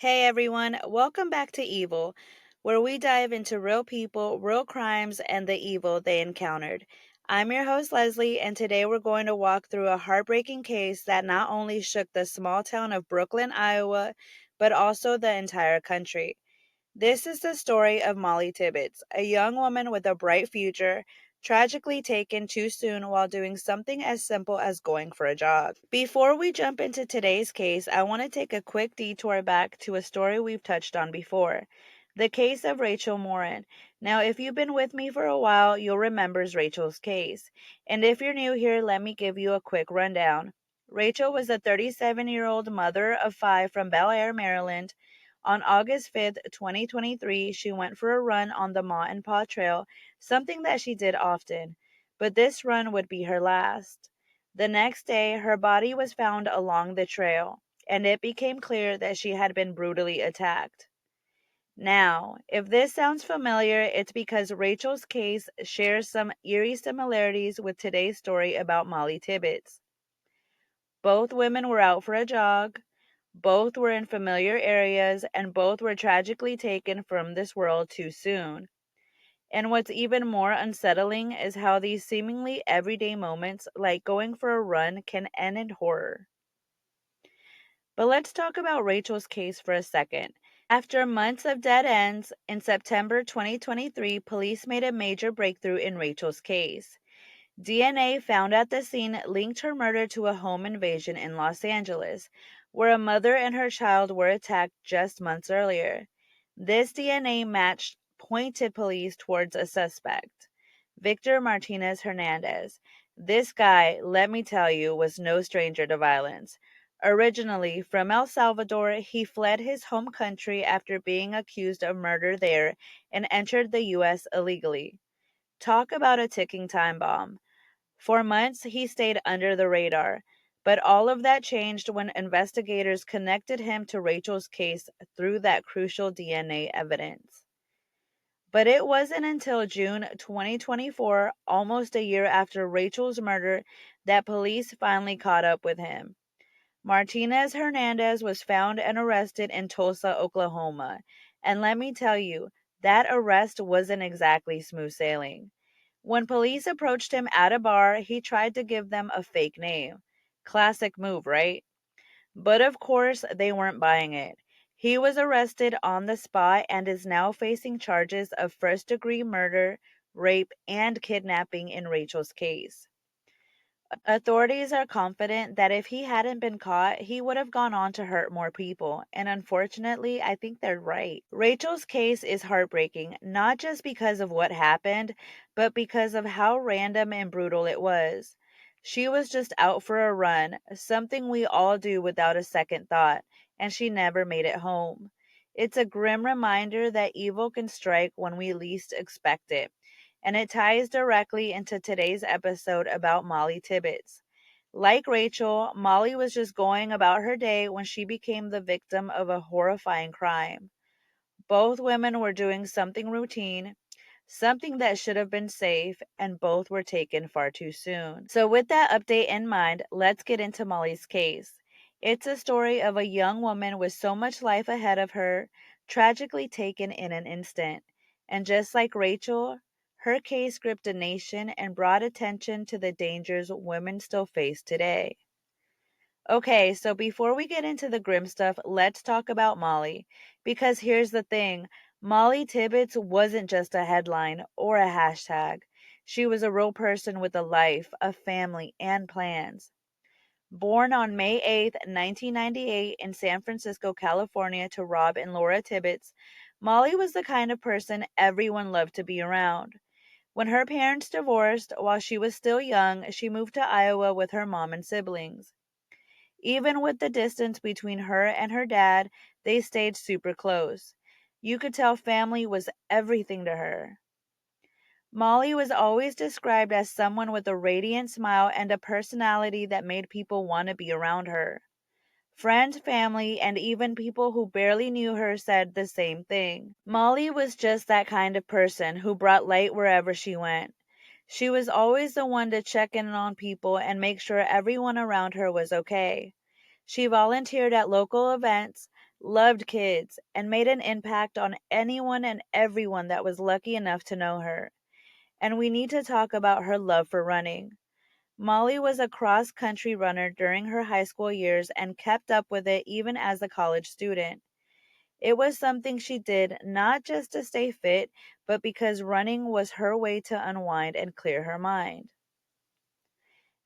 Hey everyone, welcome back to Evil, where we dive into real people, real crimes, and the evil they encountered. I'm your host, Leslie, and today we're going to walk through a heartbreaking case that not only shook the small town of Brooklyn, Iowa, but also the entire country. This is the story of Mollie Tibbetts, a young woman with a bright future, tragically taken too soon while doing something as simple as going for a jog. Before we jump into today's case, I want to take a quick detour back to a story we've touched on before, the case of Rachel Morin. Now, if you've been with me for a while, you'll remember Rachel's case. And if you're new here, let me give you a quick rundown. Rachel was a 37-year-old mother of five from Bel Air, Maryland. On August 5th, 2023, she went for a run on the Ma and Pa Trail, something that she did often. But this run would be her last. The next day, her body was found along the trail, and it became clear that she had been brutally attacked. Now, if this sounds familiar, it's because Rachel's case shares some eerie similarities with today's story about Mollie Tibbetts. Both women were out for a jog, both were in familiar areas, and both were tragically taken from this world too soon. And what's even more unsettling is how these seemingly everyday moments, like going for a run, can end in horror. But let's talk about Rachel's case for a second. After months of dead ends, in September 2023, police made a major breakthrough in Rachel's case. DNA found at the scene linked her murder to a home invasion in Los Angeles, where a mother and her child were attacked just months earlier. This DNA match pointed police towards a suspect, Victor Martinez Hernandez. This guy, let me tell you, was no stranger to violence. Originally from El Salvador, he fled his home country after being accused of murder there and entered the U.S. illegally. Talk about a ticking time bomb. For months, he stayed under the radar, but all of that changed when investigators connected him to Rachel's case through that crucial DNA evidence. But it wasn't until June 2024, almost a year after Rachel's murder, that police finally caught up with him. Martinez Hernandez was found and arrested in Tulsa, Oklahoma. And let me tell you, that arrest wasn't exactly smooth sailing. When police approached him at a bar, he tried to give them a fake name. Classic move, right? But of course, they weren't buying it. He was arrested on the spot and is now facing charges of first-degree murder, rape, and kidnapping in Rachel's case. Authorities are confident that if he hadn't been caught, he would have gone on to hurt more people, and unfortunately, I think they're right. Rachel's case is heartbreaking, not just because of what happened, but because of how random and brutal it was. She was just out for a run, something we all do without a second thought, and she never made it home. It's a grim reminder that evil can strike when we least expect it, and it ties directly into today's episode about Mollie Tibbetts. Like Rachel, Mollie was just going about her day when she became the victim of a horrifying crime. Both women were doing something routine, something that should have been safe, and both were taken far too soon. So, with that update in mind, let's get into Mollie's case. It's a story of a young woman with so much life ahead of her, tragically taken in an instant. And just like Rachel, her case gripped a nation and brought attention to the dangers women still face today. Okay, so before we get into the grim stuff, let's talk about Mollie. Because here's the thing, Mollie Tibbetts wasn't just a headline or a hashtag. She was a real person with a life, a family, and plans. Born on May 8th, 1998, in San Francisco, California, to Rob and Laura Tibbetts, Mollie was the kind of person everyone loved to be around. When her parents divorced while she was still young, she moved to Iowa with her mom and siblings. Even with the distance between her and her dad, they stayed super close. You could tell family was everything to her. Mollie was always described as someone with a radiant smile and a personality that made people want to be around her. Friends, family, and even people who barely knew her said the same thing. Mollie was just that kind of person who brought light wherever she went. She was always the one to check in on people and make sure everyone around her was okay. She volunteered at local events, loved kids, and made an impact on anyone and everyone that was lucky enough to know her. And we need to talk about her love for running. Mollie was a cross country runner during her high school years and kept up with it even as a college student. It was something she did not just to stay fit, but because running was her way to unwind and clear her mind.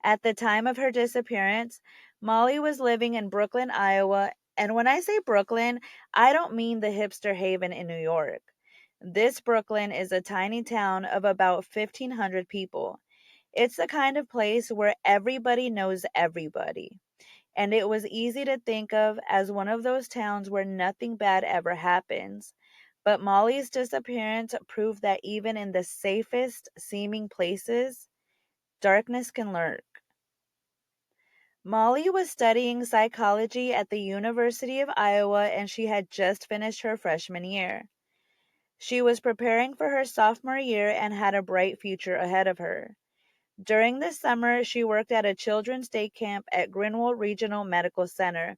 At the time of her disappearance, Mollie was living in Brooklyn, Iowa. And when I say Brooklyn, I don't mean the hipster haven in New York. This Brooklyn is a tiny town of about 1,500 people. It's the kind of place where everybody knows everybody. And it was easy to think of as one of those towns where nothing bad ever happens. But Mollie's disappearance proved that even in the safest seeming places, darkness can lurk. Mollie was studying psychology at the University of Iowa and she had just finished her freshman year. She was preparing for her sophomore year and had a bright future ahead of her. During the summer, she worked at a children's day camp at Greenville Regional Medical Center,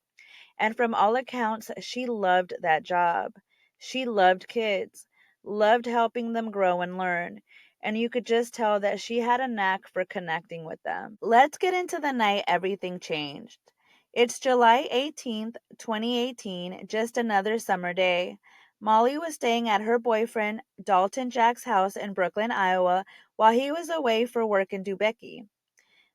and from all accounts, she loved that job. She loved kids, loved helping them grow and learn, and you could just tell that she had a knack for connecting with them. Let's get into the night everything changed. It's July 18th, 2018, just another summer day. Mollie was staying at her boyfriend Dalton Jack's house in Brooklyn, Iowa, while he was away for work in Dubecki.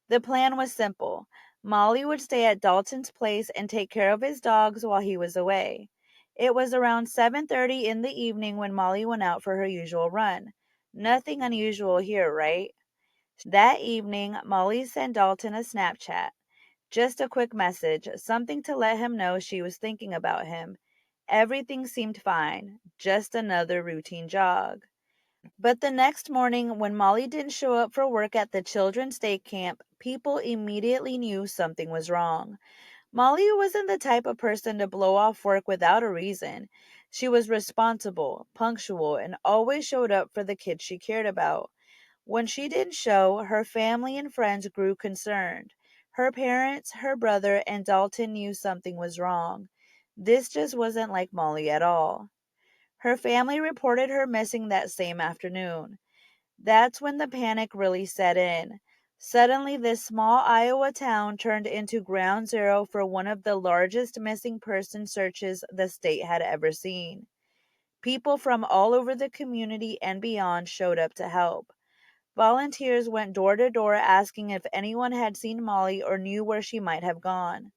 The plan was simple. Mollie would stay at Dalton's place and take care of his dogs while he was away. It was around 7:30 in the evening when Mollie went out for her usual run. Nothing unusual here, right? That evening, Mollie sent Dalton a Snapchat. Just a quick message, something to let him know she was thinking about him. Everything seemed fine, just another routine jog. But the next morning, when Mollie didn't show up for work at the children's day camp, people immediately knew something was wrong. Mollie wasn't the type of person to blow off work without a reason. She was responsible, punctual, and always showed up for the kids she cared about. When she didn't show, her family and friends grew concerned. Her parents, her brother, and Dalton knew something was wrong. This just wasn't like Mollie at all. Her family reported her missing that same afternoon. That's when the panic really set in. Suddenly, this small Iowa town turned into ground zero for one of the largest missing person searches the state had ever seen. People from all over the community and beyond showed up to help. Volunteers went door to door asking if anyone had seen Mollie or knew where she might have gone.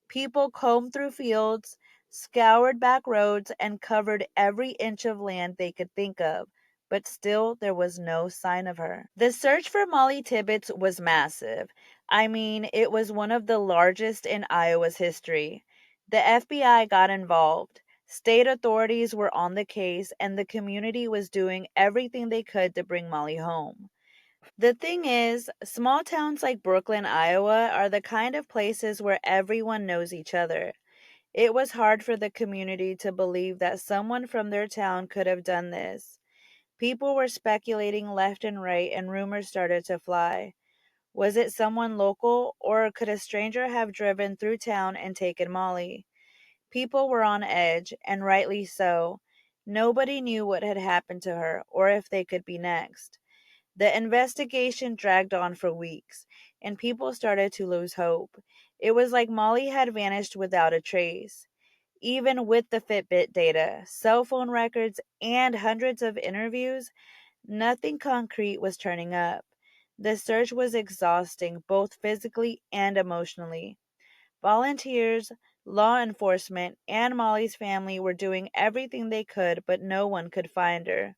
People combed through fields, scoured back roads, and covered every inch of land they could think of, but still there was no sign of her. The search for Mollie Tibbetts was massive. I mean, it was one of the largest in Iowa's history. The FBI got involved. State authorities were on the case, and the community was doing everything they could to bring Mollie home. The thing is, small towns like Brooklyn, Iowa are the kind of places where everyone knows each other. It was hard for the community to believe that someone from their town could have done this. People were speculating left and right, and rumors started to fly. Was it someone local, or could a stranger have driven through town and taken Mollie? People were on edge, and rightly so. Nobody knew what had happened to her, or if they could be next. The investigation dragged on for weeks, and people started to lose hope. It was like Mollie had vanished without a trace. Even with the Fitbit data, cell phone records, and hundreds of interviews, nothing concrete was turning up. The search was exhausting, both physically and emotionally. Volunteers, law enforcement, and Mollie's family were doing everything they could, but no one could find her.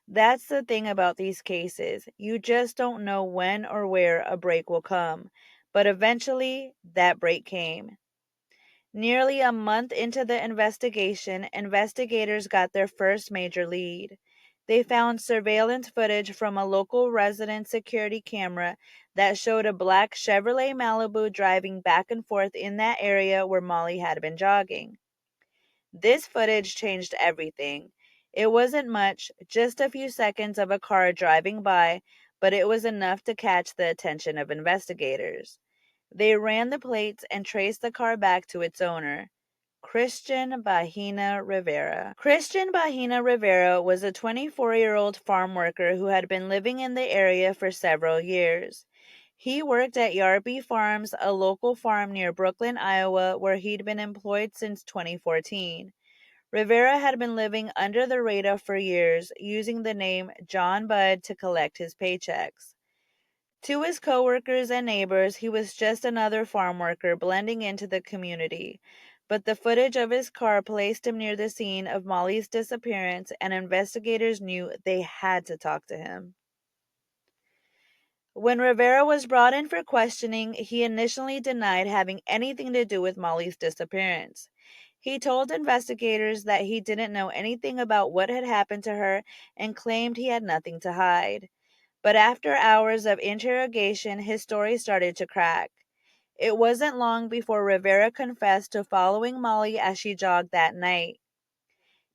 That's the thing about these cases. You just don't know when or where a break will come. But eventually, that break came. Nearly a month into the investigation, investigators got their first major lead. They found surveillance footage from a local resident security camera that showed a black Chevrolet Malibu driving back and forth in that area where Mollie had been jogging. This footage changed everything. It wasn't much, just a few seconds of a car driving by, but it was enough to catch the attention of investigators. They ran the plates and traced the car back to its owner, Christian Bahina Rivera. Christian Bahina Rivera was a 24-year-old farm worker who had been living in the area for several years. He worked at Yarby Farms, a local farm near Brooklyn, Iowa, where he'd been employed since 2014. Rivera had been living under the radar for years, using the name John Budd to collect his paychecks. To his coworkers and neighbors, he was just another farm worker blending into the community. But the footage of his car placed him near the scene of Mollie's disappearance, and investigators knew they had to talk to him. When Rivera was brought in for questioning, he initially denied having anything to do with Mollie's disappearance. He told investigators that he didn't know anything about what had happened to her and claimed he had nothing to hide. But after hours of interrogation, his story started to crack. It wasn't long before Rivera confessed to following Mollie as she jogged that night.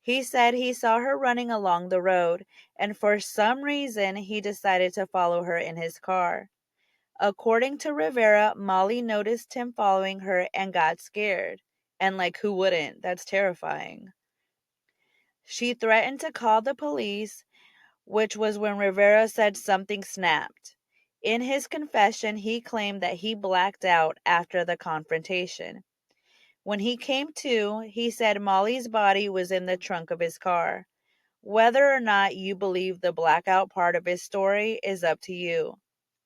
He said he saw her running along the road, and for some reason he decided to follow her in his car. According to Rivera, Mollie noticed him following her and got scared. And like, who wouldn't? That's terrifying. She threatened to call the police, which was when Rivera said something snapped. In his confession, he claimed that he blacked out after the confrontation. When he came to, he said Mollie's body was in the trunk of his car. Whether or not you believe the blackout part of his story is up to you.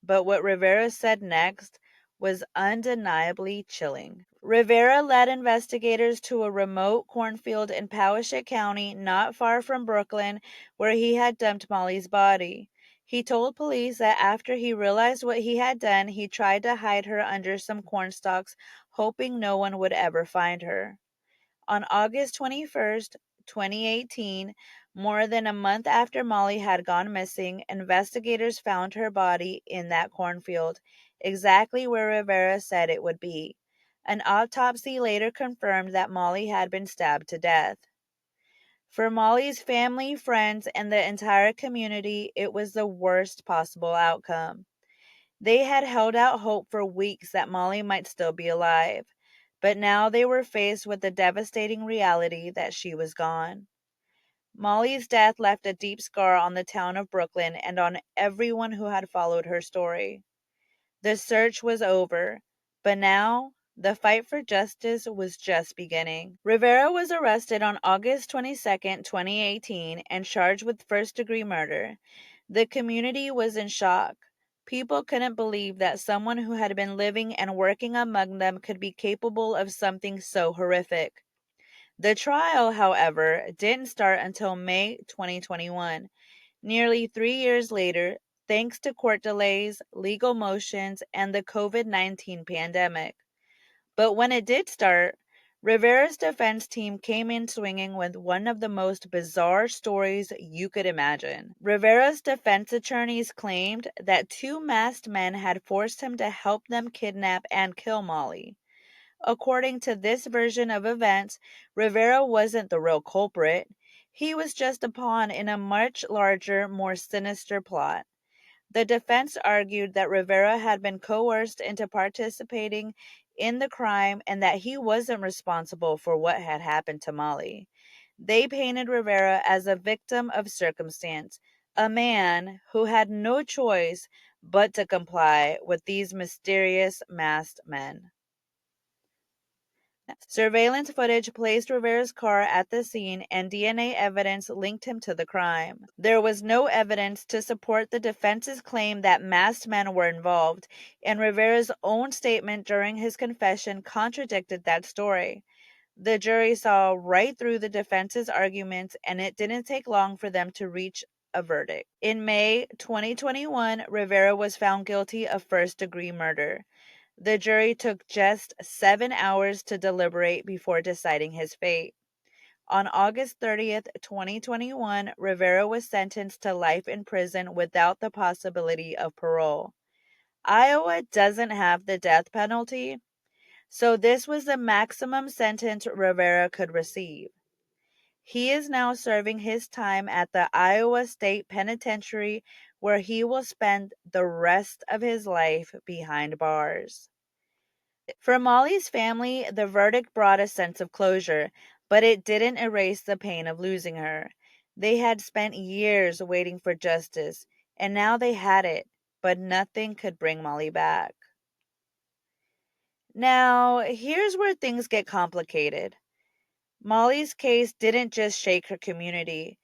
But what Rivera said next was undeniably chilling. Rivera led investigators to a remote cornfield in Poweshiek County, not far from Brooklyn, where he had dumped Mollie's body. He told police that after he realized what he had done, he tried to hide her under some corn stalks, hoping no one would ever find her. On August 21st, 2018, more than a month after Mollie had gone missing, investigators found her body in that cornfield, exactly where Rivera said it would be. An autopsy later confirmed that Mollie had been stabbed to death. For Mollie's family, friends, and the entire community, it was the worst possible outcome. They had held out hope for weeks that Mollie might still be alive, but now they were faced with the devastating reality that she was gone. Mollie's death left a deep scar on the town of Brooklyn and on everyone who had followed her story. The search was over, but now the fight for justice was just beginning. Rivera was arrested on August 22nd, 2018, and charged with first-degree murder. The community was in shock. People couldn't believe that someone who had been living and working among them could be capable of something so horrific. The trial, however, didn't start until May 2021, nearly 3 years later, thanks to court delays, legal motions, and the COVID-19 pandemic. But when it did start, Rivera's defense team came in swinging with one of the most bizarre stories you could imagine. Rivera's defense attorneys claimed that two masked men had forced him to help them kidnap and kill Mollie. According to this version of events, Rivera wasn't the real culprit. He was just a pawn in a much larger, more sinister plot. The defense argued that Rivera had been coerced into participating in the crime and that he wasn't responsible for what had happened to Mollie. They painted Rivera as a victim of circumstance, a man who had no choice but to comply with these mysterious masked men. Surveillance footage placed Rivera's car at the scene, and DNA evidence linked him to the crime. There was no evidence to support the defense's claim that masked men were involved, and Rivera's own statement during his confession contradicted that story. The jury saw right through the defense's arguments, and it didn't take long for them to reach a verdict. In May 2021, Rivera was found guilty of first-degree murder. The jury took just 7 hours to deliberate before deciding his fate. On August 30th, 2021, Rivera was sentenced to life in prison without the possibility of parole. Iowa doesn't have the death penalty, so this was the maximum sentence Rivera could receive. He is now serving his time at the Iowa State Penitentiary, where he will spend the rest of his life behind bars. For Mollie's family, the verdict brought a sense of closure, but it didn't erase the pain of losing her. They had spent years waiting for justice, and now they had it, but nothing could bring Mollie back. Now, here's where things get complicated. Mollie's case didn't just shake her community,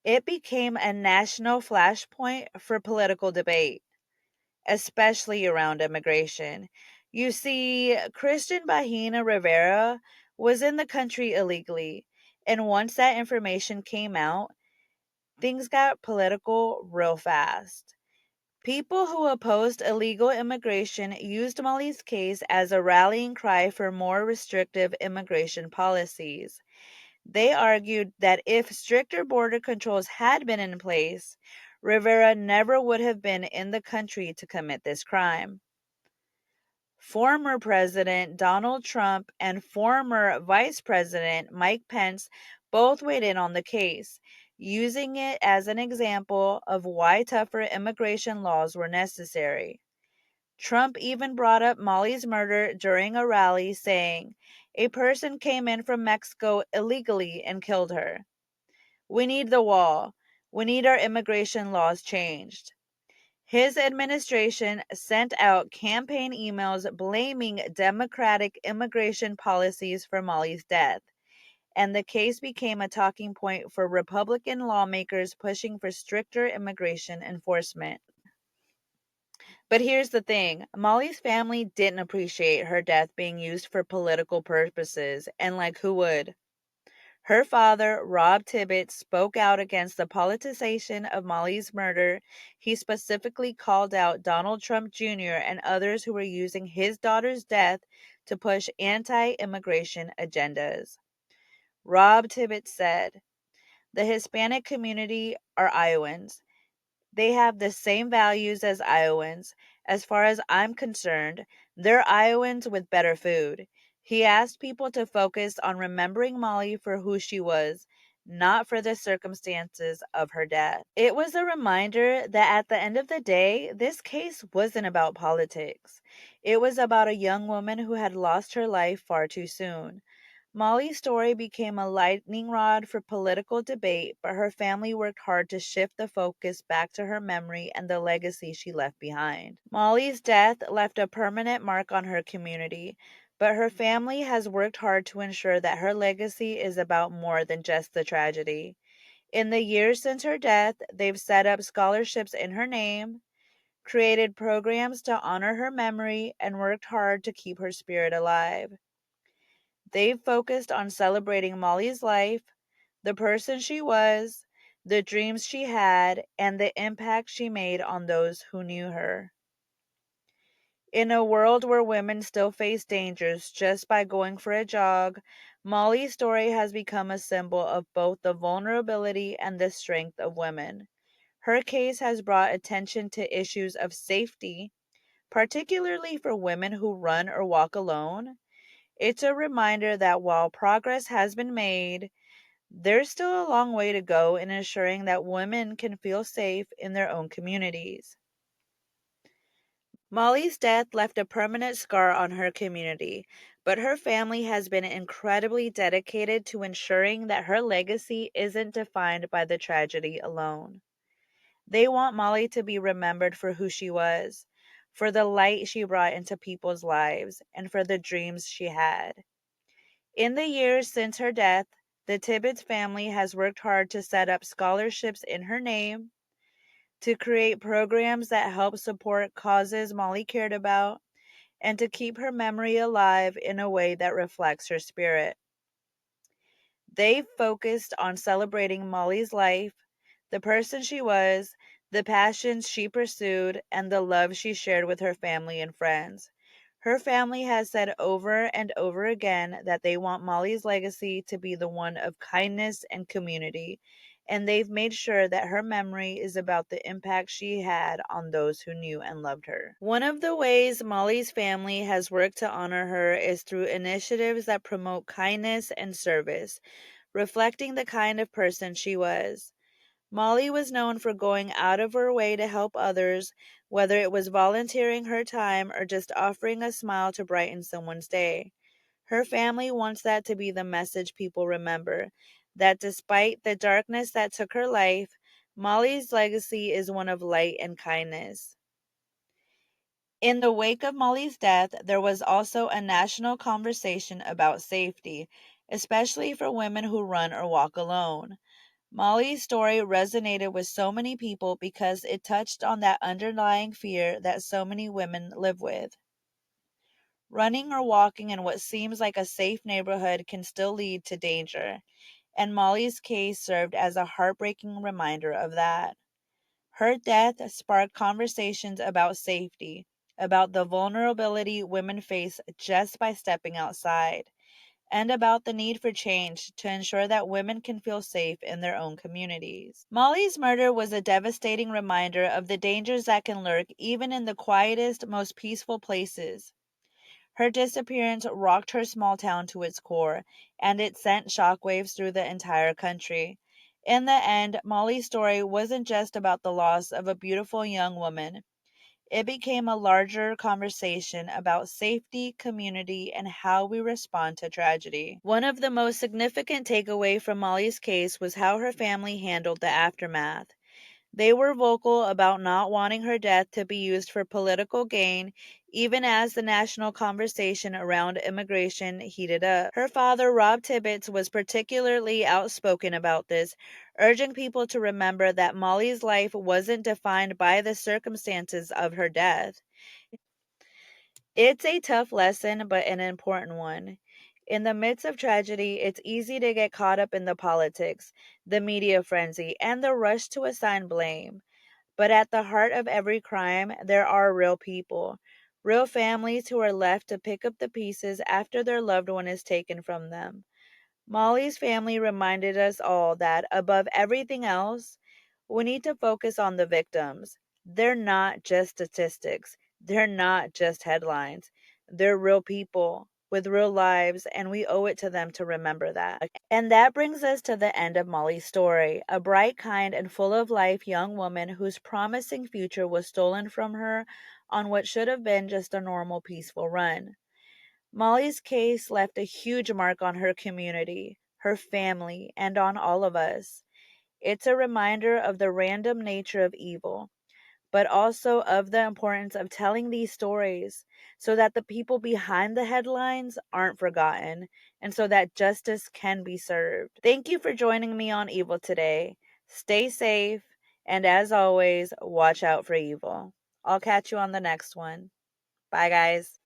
it became a national flashpoint for political debate, especially around immigration. You see, Christian Bahina Rivera was in the country illegally, and once that information came out, things got political real fast. People who opposed illegal immigration used Mollie's case as a rallying cry for more restrictive immigration policies. They argued that if stricter border controls had been in place, Rivera never would have been in the country to commit this crime. Former President Donald Trump and former Vice President Mike Pence both weighed in on the case, using it as an example of why tougher immigration laws were necessary. Trump even brought up Mollie's murder during a rally, saying, "A person came in from Mexico illegally and killed her. We need the wall. We need our immigration laws changed." His administration sent out campaign emails blaming Democratic immigration policies for Mollie's death, and the case became a talking point for Republican lawmakers pushing for stricter immigration enforcement. But here's the thing, Mollie's family didn't appreciate her death being used for political purposes, and like who would? Her father, Rob Tibbetts, spoke out against the politicization of Mollie's murder. He specifically called out Donald Trump Jr. and others who were using his daughter's death to push anti immigration agendas. Rob Tibbetts said, "The Hispanic community are Iowans. They have the same values as Iowans. As far as I'm concerned, they're Iowans with better food." He asked people to focus on remembering Mollie for who she was, not for the circumstances of her death. It was a reminder that at the end of the day, this case wasn't about politics. It was about a young woman who had lost her life far too soon. Mollie's story became a lightning rod for political debate, but her family worked hard to shift the focus back to her memory and the legacy she left behind. Mollie's death left a permanent mark on her community, but her family has worked hard to ensure that her legacy is about more than just the tragedy. In the years since her death, they've set up scholarships in her name, created programs to honor her memory, and worked hard to keep her spirit alive. They've focused on celebrating Mollie's life, the person she was, the dreams she had, and the impact she made on those who knew her. In a world where women still face dangers just by going for a jog, Mollie's story has become a symbol of both the vulnerability and the strength of women. Her case has brought attention to issues of safety, particularly for women who run or walk alone. It's a reminder that while progress has been made, there's still a long way to go in ensuring that women can feel safe in their own communities. Mollie's death left a permanent scar on her community, but her family has been incredibly dedicated to ensuring that her legacy isn't defined by the tragedy alone. They want Mollie to be remembered for who she was, for the light she brought into people's lives, and for the dreams she had. In the years since her death, the Tibbetts family has worked hard to set up scholarships in her name, to create programs that help support causes Mollie cared about, and to keep her memory alive in a way that reflects her spirit. They focused on celebrating Mollie's life, the person she was, the passions she pursued, and the love she shared with her family and friends. Her family has said over and over again that they want Mollie's legacy to be the one of kindness and community, and they've made sure that her memory is about the impact she had on those who knew and loved her. One of the ways Mollie's family has worked to honor her is through initiatives that promote kindness and service, reflecting the kind of person she was. Mollie was known for going out of her way to help others, whether it was volunteering her time or just offering a smile to brighten someone's day. Her family wants that to be the message people remember, that despite the darkness that took her life, Mollie's legacy is one of light and kindness. In the wake of Mollie's death, there was also a national conversation about safety, especially for women who run or walk alone. Mollie's story resonated with so many people because it touched on that underlying fear that so many women live with. Running or walking in what seems like a safe neighborhood can still lead to danger, and Mollie's case served as a heartbreaking reminder of that. Her death sparked conversations about safety, about the vulnerability women face just by stepping outside, and about the need for change to ensure that women can feel safe in their own communities. Mollie's murder was a devastating reminder of the dangers that can lurk even in the quietest, most peaceful places. Her disappearance rocked her small town to its core, and it sent shockwaves through the entire country. In the end, Mollie's story wasn't just about the loss of a beautiful young woman. It became a larger conversation about safety, community, and how we respond to tragedy. One of the most significant takeaway from Mollie's case was how her family handled the aftermath. They were vocal about not wanting her death to be used for political gain, even as the national conversation around immigration heated up. Her father, Rob Tibbetts, was particularly outspoken about this, urging people to remember that Mollie's life wasn't defined by the circumstances of her death. It's a tough lesson, but an important one. In the midst of tragedy, it's easy to get caught up in the politics, the media frenzy, and the rush to assign blame. But at the heart of every crime, there are real people, real families who are left to pick up the pieces after their loved one is taken from them. Molly's family reminded us all that, above everything else, we need to focus on the victims. They're not just statistics, they're not just headlines. They're real people with real lives, and we owe it to them to remember that. And that brings us to the end of Molly's story, a bright, kind, and full of life young woman whose promising future was stolen from her on what should have been just a normal, peaceful run. Molly's case left a huge mark on her community, her family, and on all of us. It's a reminder of the random nature of evil, but also of the importance of telling these stories so that the people behind the headlines aren't forgotten and so that justice can be served. Thank you for joining me on Evil today. Stay safe, and as always, watch out for evil. I'll catch you on the next one. Bye, guys.